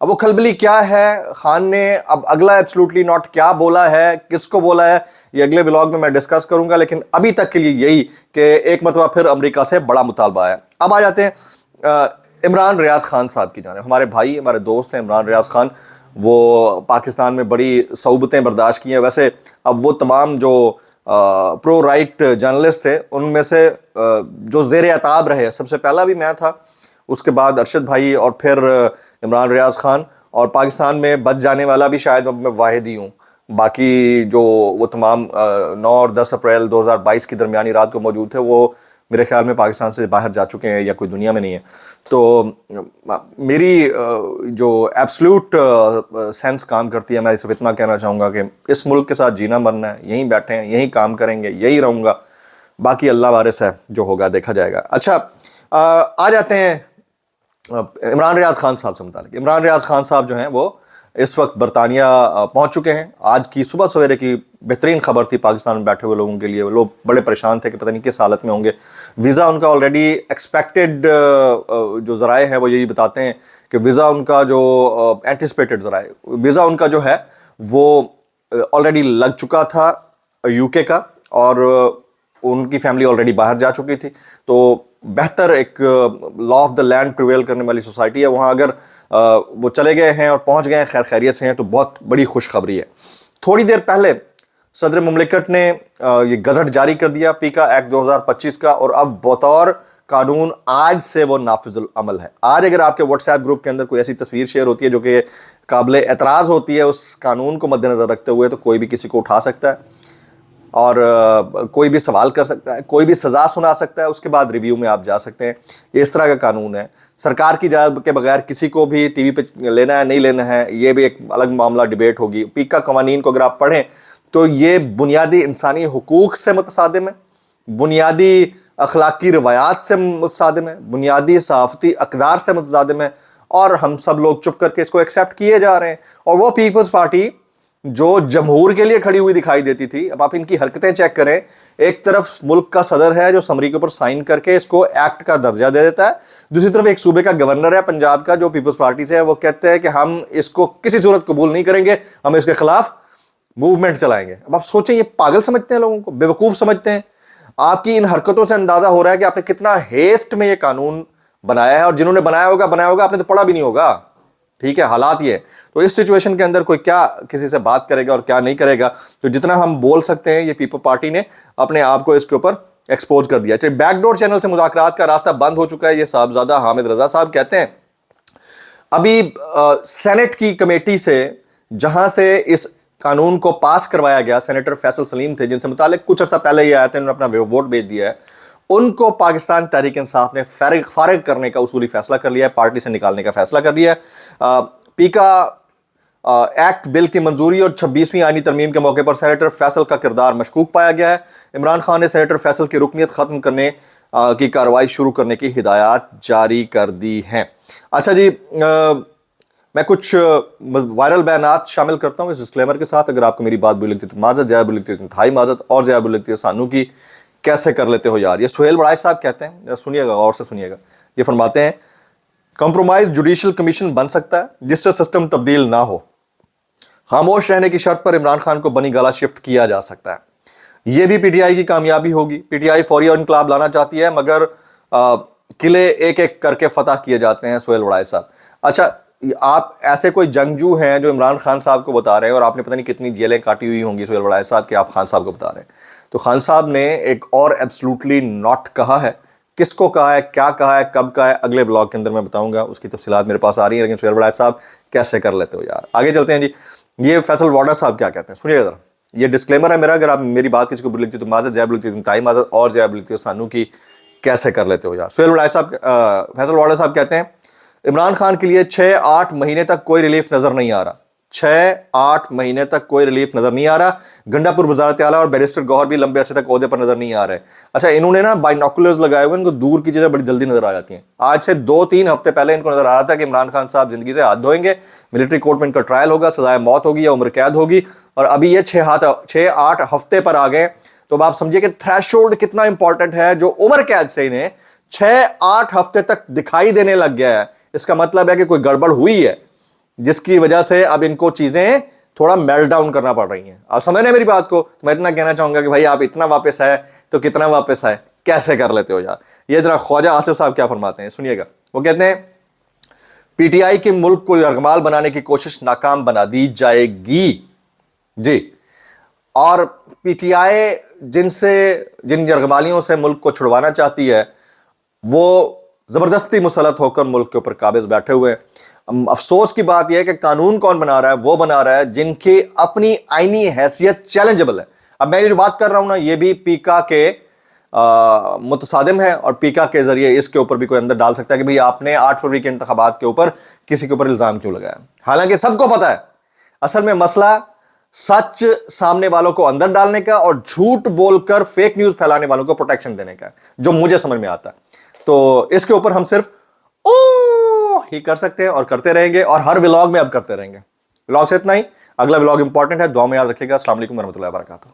اب وہ کھلبلی کیا ہے، خان نے اب اگلا ایبسلوٹلی ناٹ کیا بولا ہے، کس کو بولا ہے، یہ اگلے ولاگ میں ڈسکس کروں گا، لیکن ابھی تک کے لیے یہی کہ ایک مرتبہ پھر امریکہ سے بڑا مطالبہ ہے۔ اب آ جاتے ہیں عمران ریاض خان صاحب کی جانب۔ ہمارے بھائی، ہمارے دوست ہیں عمران ریاض خان، وہ پاکستان میں بڑی صعوبتیں برداشت کی ہیں۔ ویسے اب وہ تمام جو پرو رائٹ جرنلسٹ تھے ان میں سے جو زیر عتاب رہے، سب سے پہلا بھی میں تھا، اس کے بعد ارشد بھائی، اور پھر عمران ریاض خان، اور پاکستان میں بچ جانے والا بھی شاید میں واحد ہی ہوں۔ باقی جو وہ تمام 9 اور 10 اپریل 2022 کی درمیانی رات کو موجود تھے، وہ میرے خیال میں پاکستان سے باہر جا چکے ہیں یا کوئی دنیا میں نہیں ہے۔ تو میری جو ایبسلوٹ سینس کام کرتی ہے، میں صرف اتنا کہنا چاہوں گا کہ اس ملک کے ساتھ جینا مرنا ہے، یہیں بیٹھے ہیں، یہیں کام کریں گے، یہیں رہوں گا، باقی اللہ وارث ہے، جو ہوگا دیکھا جائے گا۔ اچھا، آ جاتے ہیں عمران ریاض خان صاحب سے متعلق۔ عمران ریاض خان صاحب جو ہیں وہ اس وقت برطانیہ پہنچ چکے ہیں۔ آج کی صبح سویرے کی بہترین خبر تھی پاکستان میں بیٹھے ہوئے لوگوں کے لیے، لوگ بڑے پریشان تھے کہ پتہ نہیں کس حالت میں ہوں گے۔ ویزا ان کا آلریڈی ایکسپیکٹڈ، جو ذرائع ہیں وہ یہی بتاتے ہیں کہ ویزا ان کا جو اینٹیسپیٹڈ ذرائع، ویزا ان کا جو ہے وہ آلریڈی لگ چکا تھا یو کے کا، اور ان کی فیملی آلریڈی باہر جا چکی تھی۔ تو بہتر ایک law of the land prevail کرنے والی سوسائٹی ہے وہاں، اگر وہ چلے گئے ہیں اور پہنچ گئے ہیں خیر خیریت سے ہیں تو بہت بڑی خوشخبری ہے۔ تھوڑی دیر پہلے صدر مملکت نے یہ گزٹ جاری کر دیا پیکا ایکٹ 2025 کا، اور اب بطور قانون آج سے وہ نافذ العمل ہے۔ آج اگر آپ کے واٹس ایپ گروپ کے اندر کوئی ایسی تصویر شیئر ہوتی ہے جو کہ قابل اعتراض ہوتی ہے اس قانون کو مد نظر رکھتے ہوئے، تو کوئی بھی کسی کو اٹھا سکتا ہے اور کوئی بھی سوال کر سکتا ہے، کوئی بھی سزا سنا سکتا ہے، اس کے بعد ریویو میں آپ جا سکتے ہیں۔ یہ اس طرح کا قانون ہے۔ سرکار کی اجازت کے بغیر کسی کو بھی ٹی وی پہ لینا ہے نہیں لینا ہے، یہ بھی ایک الگ معاملہ، ڈیبیٹ ہوگی۔ پیکا قوانین کو اگر آپ پڑھیں تو یہ بنیادی انسانی حقوق سے متصادم ہے، بنیادی اخلاقی روایات سے متصادم ہے، بنیادی صحافتی اقدار سے متصادم ہے، اور ہم سب لوگ چپ کر کے اس کو ایکسیپٹ کیے جا رہے ہیں۔ اور وہ پیپلز پارٹی جو جمہور کے لیے کھڑی ہوئی دکھائی دیتی تھی، اب آپ ان کی حرکتیں چیک کریں۔ ایک طرف ملک کا صدر ہے جو سمری کے اوپر سائن کر کے اس کو ایکٹ کا درجہ دے دیتا ہے، دوسری طرف ایک صوبے کا گورنر ہے پنجاب کا جو پیپلز پارٹی سے ہے، وہ کہتے ہیں کہ ہم اس کو کسی صورت قبول نہیں کریں گے، ہم اس کے خلاف موومنٹ چلائیں گے۔ اب آپ سوچیں، یہ پاگل سمجھتے ہیں لوگوں کو، بیوقوف سمجھتے ہیں؟ آپ کی ان حرکتوں سے اندازہ ہو رہا ہے کہ آپ نے کتنا ہیسٹ میں یہ قانون بنایا ہے، اور جنہوں نے بنایا ہوگا آپ نے تو پڑھا بھی نہیں ہوگا۔ ٹھیک ہے، حالات یہ ہے۔ تو اس سچویشن کے اندر کوئی کیا کسی سے بات کرے گا اور کیا نہیں کرے گا؟ تو جتنا ہم بول سکتے ہیں، یہ پیپل پارٹی نے اپنے آپ کو اس کے اوپر ایکسپوز کر دیا۔ بیک ڈور چینل سے مذاکرات کا راستہ بند ہو چکا ہے، یہ صاحبزادہ حامد رضا صاحب کہتے ہیں۔ ابھی سینٹ کی کمیٹی سے، جہاں سے اس قانون کو پاس کروایا گیا، سینیٹر فیصل سلیم تھے جن سے متعلق کچھ عرصہ پہلے یہ آئے تھے، انہوں نے اپنا ووٹ بھیج دیا ہے، ان کو پاکستان تحریک انصاف نے فارغ کرنے کا اصولی فیصلہ کر لیا ہے، پارٹی سے نکالنے کا فیصلہ کر لیا ہے۔ پیکا ایکٹ بل کی منظوری اور 26ویں آئینی ترمیم کے موقع پر سینیٹر فیصل کا کردار مشکوک پایا گیا ہے۔ عمران خان نے سینیٹر فیصل کی رکنیت ختم کرنے کی کارروائی شروع کرنے کی ہدایات جاری کر دی ہیں۔ اچھا جی، میں کچھ وائرل بیانات شامل کرتا ہوں اس ڈسکلیمر کے ساتھ۔ اگر آپ کو میری بات بری لگتی ہے تو معذرت، زیادہ بری لگتی ہے تو انتہائی معذرت، اور زیادہ بری لگتی ہے سانو کی کیسے کر لیتے ہو یار۔ یہ سہیل بڑائچ صاحب کہتے ہیں، سنیے گا، غور سے سنیے گا۔ یہ فرماتے ہیں، کمپرومائز جوڈیشل کمیشن بن سکتا ہے جس سے سسٹم تبدیل نہ ہو۔ خاموش رہنے کی شرط پر عمران خان کو بنی گالہ شفٹ کیا جا سکتا ہے۔ یہ بھی پی ٹی آئی کی کامیابی ہوگی۔ پی ٹی آئی فوری انقلاب لانا چاہتی ہے، مگر قلعے ایک ایک کر کے فتح کیے جاتے ہیں۔ سہیل بڑائچ صاحب، اچھا آپ ایسے کوئی جنگجو ہیں جو عمران خان صاحب کو بتا رہے ہیں، اور آپ نے پتہ نہیں کتنی جیلیں کاٹی ہوئی ہوں گی سہیل بڑائچ صاحب، کہ آپ خان صاحب کو بتا رہے ہیں۔ تو خان صاحب نے ایک اور ایبسلوٹلی ناٹ کہا ہے۔ کس کو کہا ہے، کیا کہا ہے، کب کہا ہے، اگلے بلاگ کے اندر میں بتاؤں گا، اس کی تفصیلات میرے پاس آ رہی ہیں، لیکن سہیل بڑائچ صاحب کیسے کر لیتے ہو یار۔ آگے چلتے ہیں جی، یہ فیصل وارڈر صاحب کیا کہتے ہیں، سنیے ذرا۔ یہ ڈسکلیمر ہے میرا، اگر آپ میری بات کسی کو بری لگتی ہے تو معذرت، زیادہ بری لگتی ہے تو انتہائی معذرت، اور زیادہ بری لگتی ہے سانو کی کیسے کر لیتے ہو یار۔ سہیل بڑائچ صاحب، فیصل وارڈر صاحب کہتے ہیں، عمران خان کے لیے 6-8 مہینے تک کوئی ریلیف نظر نہیں آ رہا، 6-8 مہینے تک کوئی ریلیف نظر نہیں آ رہا۔ گنڈا پور وزارت اعلیٰ اور بیرسٹر گوہر بھی لمبے عرصے تک عہدے پر نظر نہیں آ رہے۔ اچھا، انہوں نے نا بائنوکولرز لگائے ہوئے، ان کو دور کی چیزیں بڑی جلدی نظر آ جاتی ہیں۔ آج سے 2-3 ہفتے پہلے ان کو نظر آ رہا تھا کہ عمران خان صاحب زندگی سے ہاتھ دھوئیں گے، ملٹری کورٹ میں ان کا ٹرائل ہوگا، سزائے موت ہوگی یا عمر قید ہوگی، اور ابھی یہ 6-8 ہفتے پر آ گئے۔ تو اب آپ سمجھیے کہ تھریش ہولڈ کتنا امپورٹنٹ ہے، جو عمر قید سے انہیں 6-8 ہفتے تک دکھائی دینے لگ گیا ہے۔ اس کا مطلب ہے کہ کوئی گڑبڑ ہوئی ہے۔ جس کی وجہ سے اب ان کو چیزیں تھوڑا میلٹ ڈاؤن کرنا پڑ رہی ہیں. آپ سمجھ رہے ہیں میری بات کو؟ میں اتنا کہنا چاہوں گا کہ بھائی آپ اتنا واپس آئے تو کتنا واپس آئے, کیسے کر لیتے ہو یار. یہ ذرا خواجہ آصف صاحب کیا فرماتے ہیں, سنیے گا. وہ کہتے ہیں پی ٹی آئی کے ملک کو یرغمال بنانے کی کوشش ناکام بنا دی جائے گی. جی, اور پی ٹی آئی جن یرغمالیوں سے ملک کو چھڑوانا چاہتی ہے وہ زبردستی مسلط ہو کر ملک کے اوپر قابض بیٹھے ہوئے ہیں. افسوس کی بات یہ ہے کہ قانون کون بنا رہا ہے؟ وہ بنا رہا ہے جن کی اپنی آئینی حیثیت چیلنجبل ہے. اب میں جو بات کر رہا ہوں نا, یہ بھی پیکا کے متصادم ہے, اور پیکا کے ذریعے اس کے اوپر بھی کوئی اندر ڈال سکتا ہے کہ بھئی آپ نے 8 فروری کے انتخابات کے اوپر کسی کے اوپر الزام کیوں لگایا. حالانکہ سب کو پتا ہے اصل میں مسئلہ سچ سامنے والوں کو اندر ڈالنے کا اور جھوٹ بول کر فیک نیوز پھیلانے والوں کو پروٹیکشن دینے کا, جو مجھے سمجھ میں آتا ہے. تو اس کے اوپر ہم صرف ہی کر سکتے ہیں اور کرتے رہیں گے, اور ہر ولاگ میں اب کرتے رہیں گے. ولاگ سے اتنا ہی. اگلا ولاگ امپورٹنٹ ہے, دعا میں یاد رکھیے گا. السلام علیکم ورحمۃ اللہ وبرکاتہ.